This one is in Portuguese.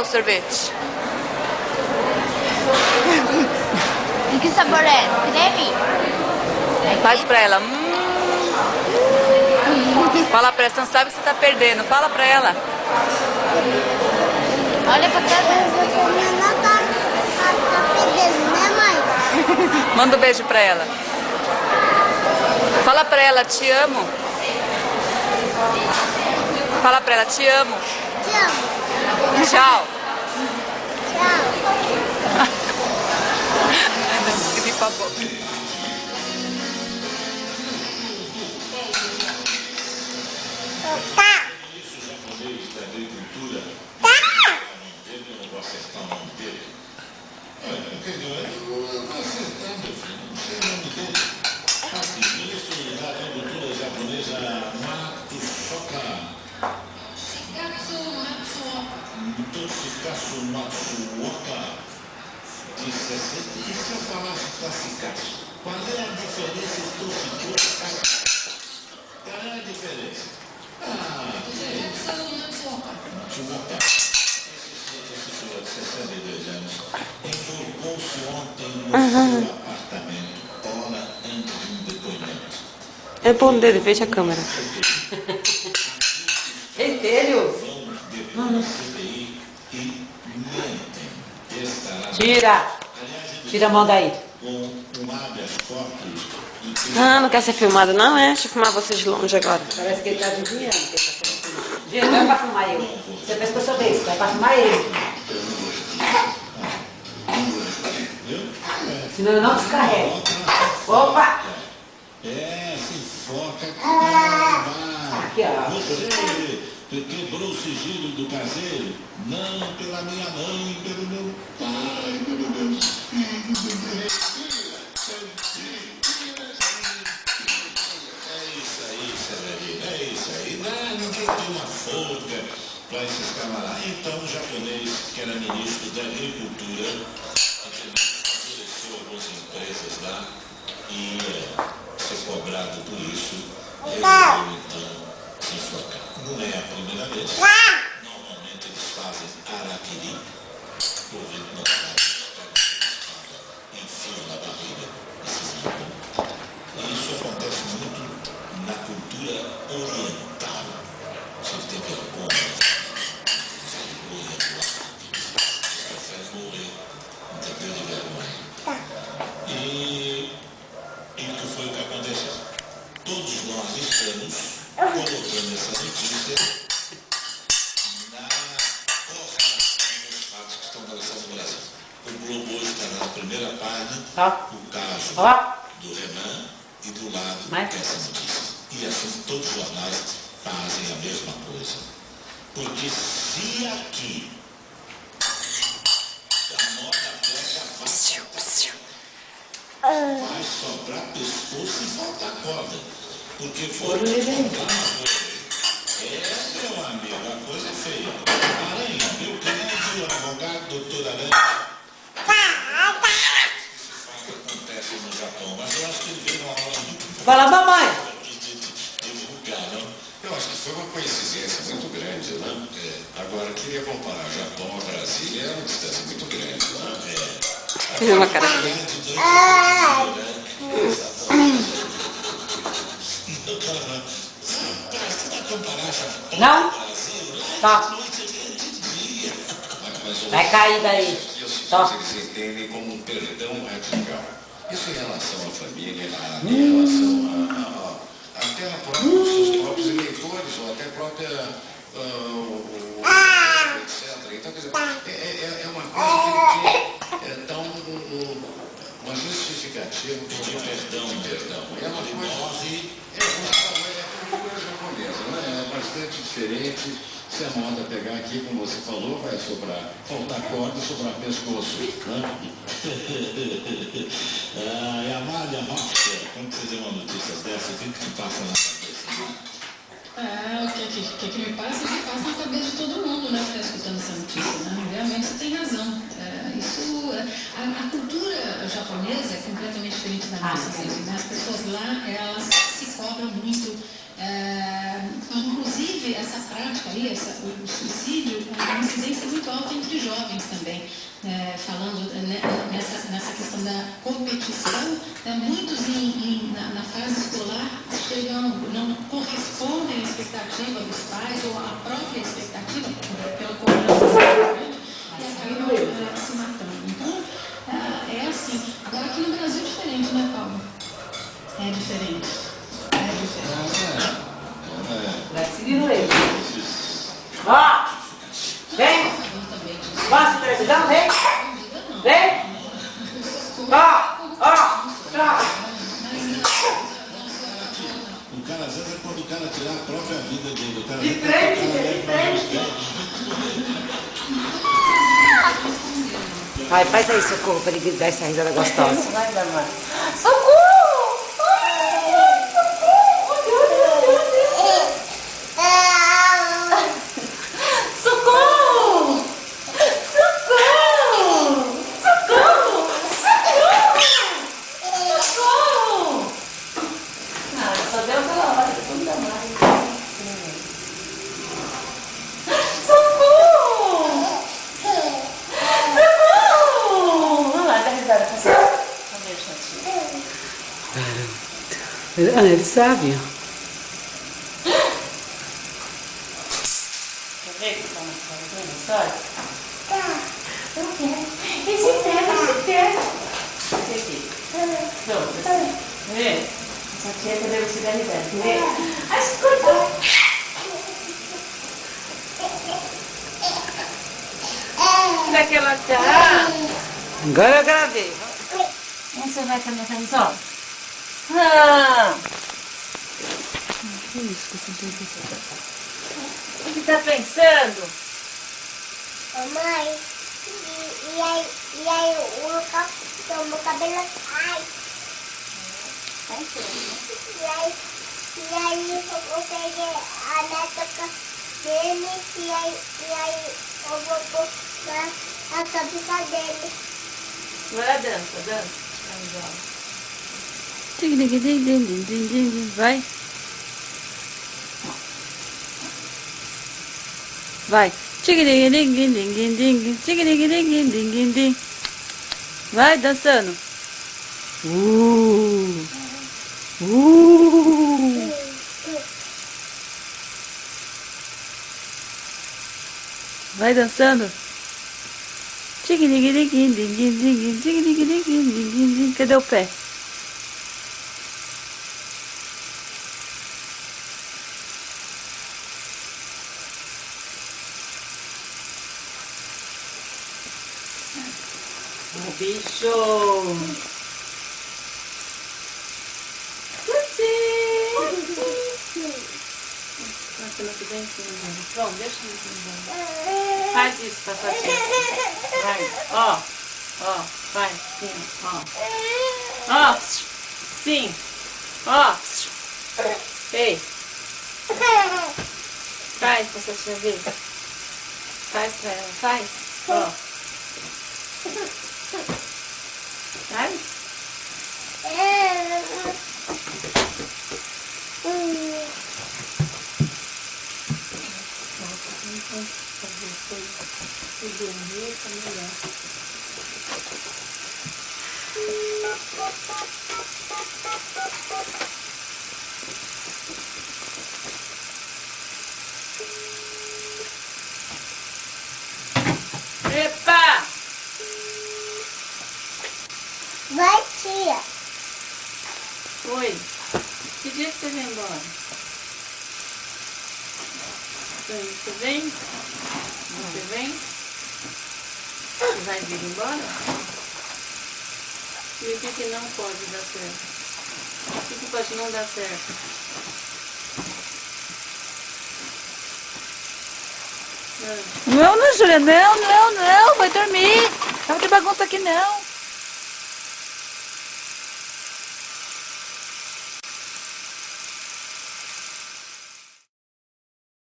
sorvete? E que sabor é? Creme? Faz pra ela. Fala pra ela, você não sabe que você tá perdendo. Fala pra ela. Olha pra câmera. Você não tá perdendo, né, mãe? Manda um beijo pra ela. Fala pra ela, te amo. Fala pra ela, te amo. Te amo. Tchau. Tchau. Limpa a boca. Tá. Toshikazu Matsuoka disse assim, e se eu falasse Toshikazu? Qual é a diferença de Toshikazu? Qual é a diferença? Matsuoka. Esse senhor de 62 anos enforcou-se ontem no seu apartamento, hora antes de um depoimento. É bom dele, veja a câmera. Pentelho! Tira! Tira a mão daí. Ah, não quer ser filmado não, é? Deixa eu filmar vocês de longe agora. Parece que ele tá adivinhando que ele tá sendo filmado. Gente, não é pra filmar eu. Você pensa que eu sou besta, é pra filmar ele. Senão eu não descarrego. Opa! Se foca aqui, ó. Você quebrou o sigilo do caseiro? Não pela minha mãe, pelo meu pai, pelo meu filho, pelo meu É isso aí, Severino, é isso aí. Ninguém tem uma folga para esses camaradas. Então, o japonês, que era ministro da Agricultura, favoreceu algumas empresas lá e ser cobrado por isso, resolveu então se enfocar. Não é a primeira vez. Normalmente eles fazem araquiri. O vento não enfia na barriga e se esmagam. E isso acontece muito na cultura oriental. Vocês têm vergonha. Prefere morrer. Entendeu? De vergonha. E o que foi que aconteceu? Todos nós estamos colocando essa notícia na correlação dos fatos que estão acontecendo no Brasil. O Globo hoje está na primeira página, o caso do Renan e do lado dessa notícia. E assim todos os jornais fazem a mesma coisa. Porque se aqui a moda pega vai sobrar pescoço e faltar corda. Porque foi meu amigo, a coisa é feia. Aranha, meu querido advogado, doutor Aranha. Esse fato acontece no Japão, mas eu acho que ele veio uma aula muito Fala, mamãe! de divulgar, não? Eu acho que foi uma coincidência muito grande, né? Agora, queria comparar Japão a Brasília, é uma distância muito grande, né? Fiz uma cara. Não? Tá. Vai cair daí. Só. Eles entendem como um perdão radical. Isso em relação à família, em relação até os seus próprios eleitores, ou até a própria etc. Então, quer dizer, é uma coisa que ele tão uma justificativa de perdão. É uma coisa. É cultura japonesa, né? É bastante diferente. Se a moda pegar aqui, como você falou, vai sobrar, faltar corda, sobrar pescoço. Né? E a Amália Rocha, quando você vê uma notícia dessa, o que te passa na cabeça? O que me passa é que passa na cabeça de todo mundo, né, que está escutando essa notícia, né? Realmente você tem razão. A cultura japonesa é completamente diferente da nossa, né? As pessoas lá, elas se cobram muito Inclusive, essa prática aí, o suicídio, é uma incidência muito alta entre jovens também. Falando nessa questão da competição, muitos na fase escolar não correspondem à expectativa dos pais ou à própria expectativa pela cobrança e acabam se matando. Então, é assim. Agora, aqui no Brasil é diferente, né, Paulo? É diferente. Vai seguindo ele. Ó! Vem! Vai, se precisar, vem! Vem! Ó! O cara, às vezes, é quando o cara tirar a própria vida dele. O cara De frente, de frente! Vai, faz aí, Socorro, para ele dar essa risada gostosa. Vai, mamãe. Socorro! Ele sabe. Quer ver que tá fazendo história? Eu quero. Esse pé. Esse aqui. Pronto. Vê? Essa tia cadê o cigarro dela? Quer ver? Ai, escuta. Daquela cara. Agora eu gravei. Você vai estar nessa visão? Ah! Que isso que eu O que tá pensando? Mamãe, e aí o meu cabelo sai. E aí eu peguei a neta dele e aí eu vou pôr a cabeça dele. Agora dança, dança. Vai. Vai. Vai dançando. Vai dançando. Cadê o pé? Bicho! Pronto, deixa eu. Faz isso pra sua tia. Vai, ó, vai, sim, ó, sim, ó, ei, faz pra sua tia ver. Faz pra ela, faz, ó. Faz. Epa! Vai, tia. Oi. Que dia que você vem embora? Você vem? Você vem? Você vai vir embora? E o que não pode dar certo? O que pode não dar certo? Não, Júlia, não, vai dormir. Não vai ter bagunça aqui, não.